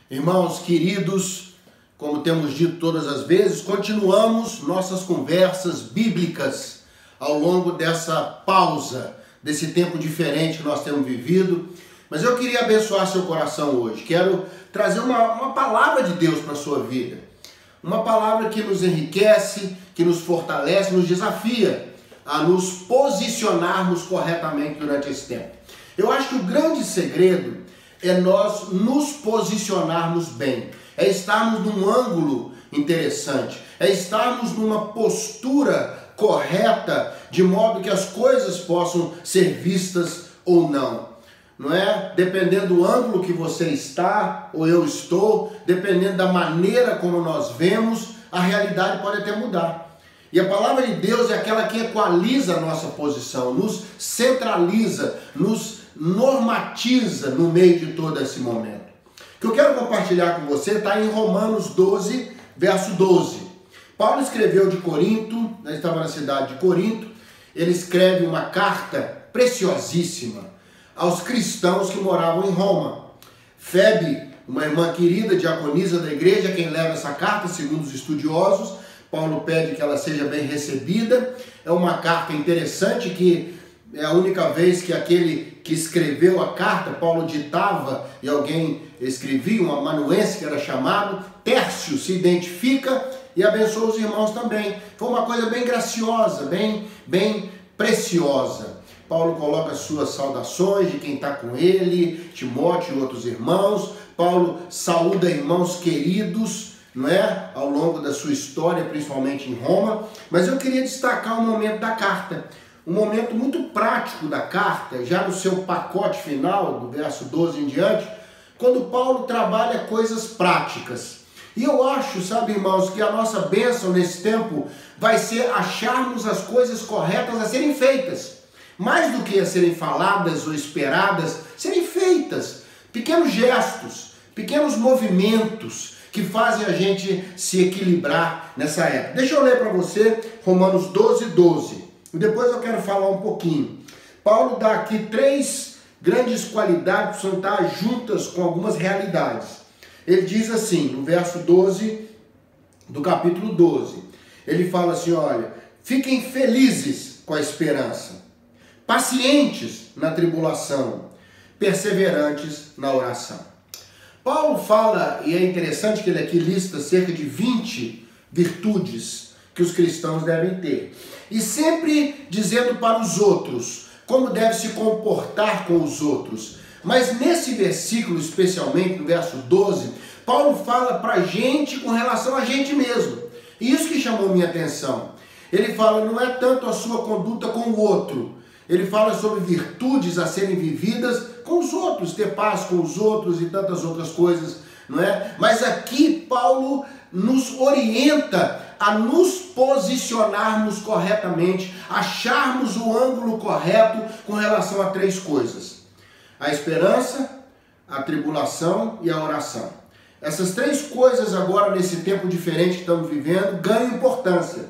Irmãos queridos, como temos dito todas as vezes, continuamos nossas conversas bíblicas ao longo dessa pausa, desse tempo diferente que nós temos vivido. Mas eu queria abençoar seu coração hoje. Quero trazer uma palavra de Deus para a sua vida. Uma palavra que nos enriquece, que nos fortalece, nos desafia a nos posicionarmos corretamente durante esse tempo. Eu acho que o grande segredo é nós nos posicionarmos bem, é estarmos num ângulo interessante, é estarmos numa postura correta, de modo que as coisas possam ser vistas ou não. Não é? Dependendo do ângulo que você está, ou eu estou, dependendo da maneira como nós vemos, a realidade pode até mudar. E a palavra de Deus é aquela que equaliza a nossa posição, nos centraliza, nos normatiza no meio de todo esse momento. O que eu quero compartilhar com você está em Romanos 12, verso 12. Paulo escreveu de Corinto, estava na cidade de Corinto, ele escreve uma carta preciosíssima aos cristãos que moravam em Roma. Febe, uma irmã querida, diaconisa da igreja, quem leva essa carta, segundo os estudiosos, Paulo pede que ela seja bem recebida. É uma carta interessante que é a única vez que aquele que escreveu a carta, Paulo ditava e alguém escrevia, um amanuense que era chamado, Tércio se identifica e abençoa os irmãos também. Foi uma coisa bem graciosa, bem preciosa. Paulo coloca suas saudações de quem está com ele, Timóteo e outros irmãos. Paulo saúda irmãos queridos, não é? Ao longo da sua história, principalmente em Roma. Mas eu queria destacar um momento da carta. Um momento muito prático da carta, já no seu pacote final, do verso 12 em diante, quando Paulo trabalha coisas práticas. E eu acho, sabe, irmãos, que a nossa bênção nesse tempo vai ser acharmos as coisas corretas a serem feitas. Mais do que a serem faladas ou esperadas, serem feitas. Pequenos gestos, pequenos movimentos que fazem a gente se equilibrar nessa época. Deixa eu ler para você Romanos 12, 12. E depois eu quero falar um pouquinho. Paulo dá aqui 3 grandes qualidades que precisam estar juntas com algumas realidades. Ele diz assim, no verso 12 do capítulo 12, ele fala assim, olha, fiquem felizes com a esperança, pacientes na tribulação, perseverantes na oração. Paulo fala, e é interessante que ele aqui lista cerca de 20 virtudes que os cristãos devem ter. E sempre dizendo para os outros como deve se comportar com os outros. Mas nesse versículo, especialmente no verso 12, Paulo fala para a gente com relação a gente mesmo. E isso que chamou minha atenção. Ele fala, não é tanto a sua conduta com o outro. Ele fala sobre virtudes a serem vividas com os outros, ter paz com os outros e tantas outras coisas, não é? Mas aqui Paulo nos orienta a nos posicionarmos corretamente, acharmos o ângulo correto com relação a 3 coisas. A esperança, a tribulação e a oração. Essas 3 coisas agora, nesse tempo diferente que estamos vivendo, ganham importância.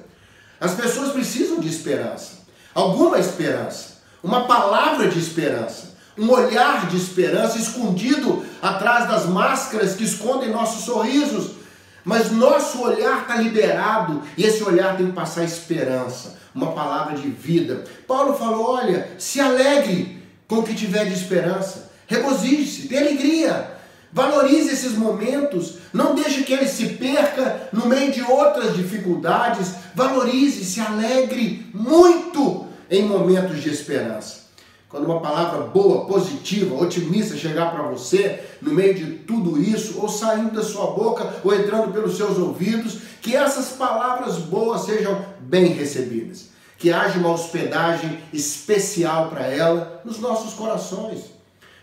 As pessoas precisam de esperança, alguma esperança, uma palavra de esperança, um olhar de esperança escondido atrás das máscaras que escondem nossos sorrisos. Mas nosso olhar está liberado e esse olhar tem que passar esperança, uma palavra de vida. Paulo falou, olha, se alegre com o que tiver de esperança, regozije-se, tenha alegria, valorize esses momentos, não deixe que ele se perca no meio de outras dificuldades, valorize, se alegre muito em momentos de esperança. Quando uma palavra boa, positiva, otimista chegar para você, no meio de tudo isso, ou saindo da sua boca, ou entrando pelos seus ouvidos, que essas palavras boas sejam bem recebidas. Que haja uma hospedagem especial para ela nos nossos corações.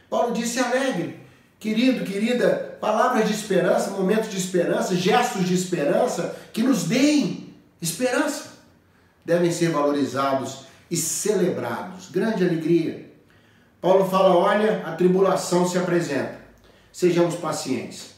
Paulo disse, alegre, querido, querida, palavras de esperança, momentos de esperança, gestos de esperança, que nos deem esperança, devem ser valorizados e celebrados. Grande alegria. Paulo fala, olha, a tribulação se apresenta. Sejamos pacientes.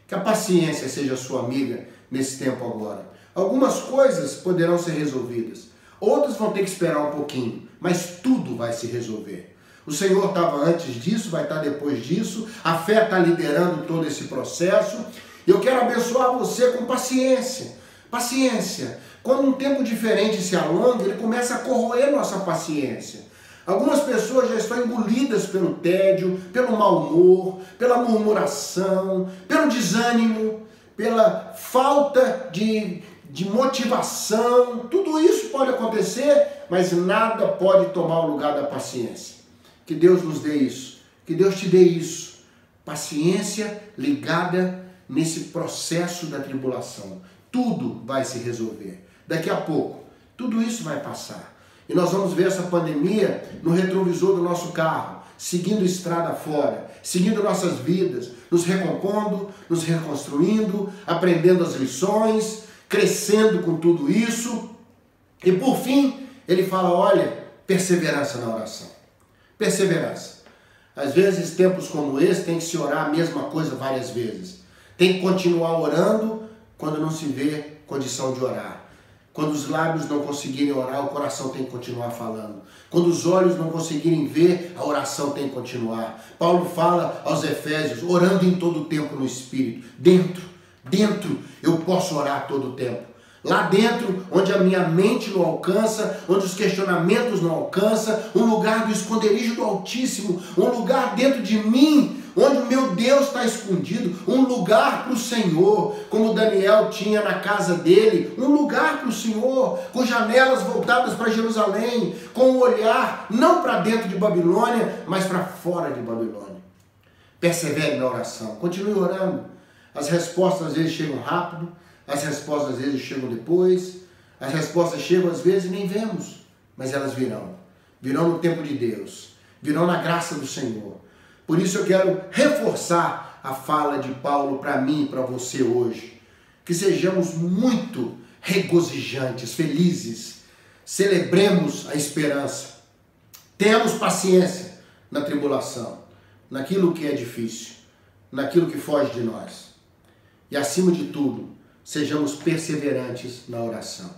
Que a paciência seja sua amiga nesse tempo agora. Algumas coisas poderão ser resolvidas. Outras vão ter que esperar um pouquinho. Mas tudo vai se resolver. O Senhor estava antes disso, vai estar depois disso. A fé está liderando todo esse processo. Eu quero abençoar você com paciência. Paciência. Quando um tempo diferente se alonga, ele começa a corroer nossa paciência. Algumas pessoas já estão engolidas pelo tédio, pelo mau humor, pela murmuração, pelo desânimo, pela falta de motivação. Tudo isso pode acontecer, mas nada pode tomar o lugar da paciência. Que Deus nos dê isso. Que Deus te dê isso. Paciência ligada nesse processo da tribulação. Tudo vai se resolver. Daqui a pouco, tudo isso vai passar. E nós vamos ver essa pandemia no retrovisor do nosso carro, seguindo estrada fora, seguindo nossas vidas, nos recompondo, nos reconstruindo, aprendendo as lições, crescendo com tudo isso. E por fim, ele fala, olha, perseverança na oração. Perseverança. Às vezes, tempos como esse, tem que se orar a mesma coisa várias vezes. Tem que continuar orando quando não se vê condição de orar. Quando os lábios não conseguirem orar, o coração tem que continuar falando. Quando os olhos não conseguirem ver, a oração tem que continuar. Paulo fala aos Efésios, orando em todo o tempo no Espírito. Dentro, eu posso orar todo o tempo. Lá dentro, onde a minha mente não alcança, onde os questionamentos não alcançam, um lugar do esconderijo do Altíssimo, um lugar dentro de mim, onde o meu Deus está escondido, um lugar para o Senhor, como Daniel tinha na casa dele, um lugar para o Senhor, com janelas voltadas para Jerusalém, com o olhar não para dentro de Babilônia, mas para fora de Babilônia. Persevere na oração, continue orando. As respostas às vezes chegam rápido, as respostas às vezes chegam depois, as respostas chegam às vezes e nem vemos, mas elas virão. Virão no tempo de Deus, virão na graça do Senhor. Por isso eu quero reforçar a fala de Paulo para mim e para você hoje. Que sejamos muito regozijantes, felizes, celebremos a esperança, tenhamos paciência na tribulação, naquilo que é difícil, naquilo que foge de nós. E acima de tudo, sejamos perseverantes na oração.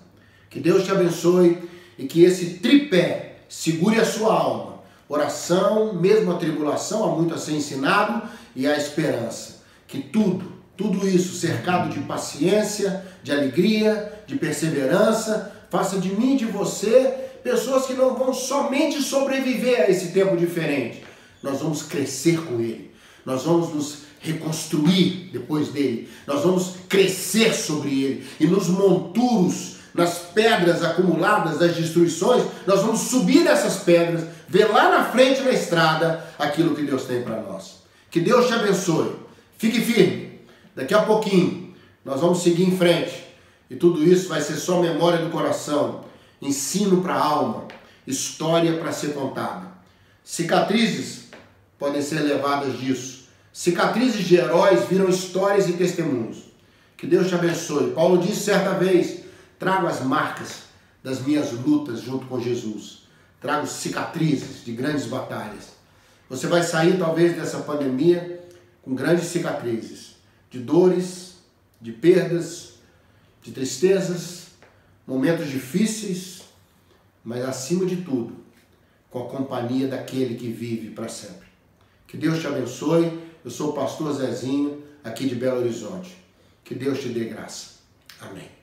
Que Deus te abençoe e que esse tripé segure a sua alma. Oração, mesmo a tribulação, há muito a ser ensinado, e a esperança. Que tudo isso cercado de paciência, de alegria, de perseverança, faça de mim e de você pessoas que não vão somente sobreviver a esse tempo diferente. Nós vamos crescer com ele. Nós vamos nos reconstruir depois dele. Nós vamos crescer sobre ele. E nos monturos, nas pedras acumuladas das destruições, nós vamos subir nessas pedras, ver lá na frente na estrada aquilo que Deus tem para nós. Que Deus te abençoe. Fique firme. Daqui a pouquinho nós vamos seguir em frente. E tudo isso vai ser só memória do coração, ensino para a alma, história para ser contada. Cicatrizes podem ser levadas disso. Cicatrizes de heróis viram histórias e testemunhos. Que Deus te abençoe. Paulo disse certa vez, trago as marcas das minhas lutas junto com Jesus. Trago cicatrizes de grandes batalhas. Você vai sair talvez dessa pandemia com grandes cicatrizes, de dores, de perdas, de tristezas, momentos difíceis, mas acima de tudo, com a companhia daquele que vive para sempre. Que Deus te abençoe. Eu sou o pastor Zezinho, aqui de Belo Horizonte. Que Deus te dê graça. Amém.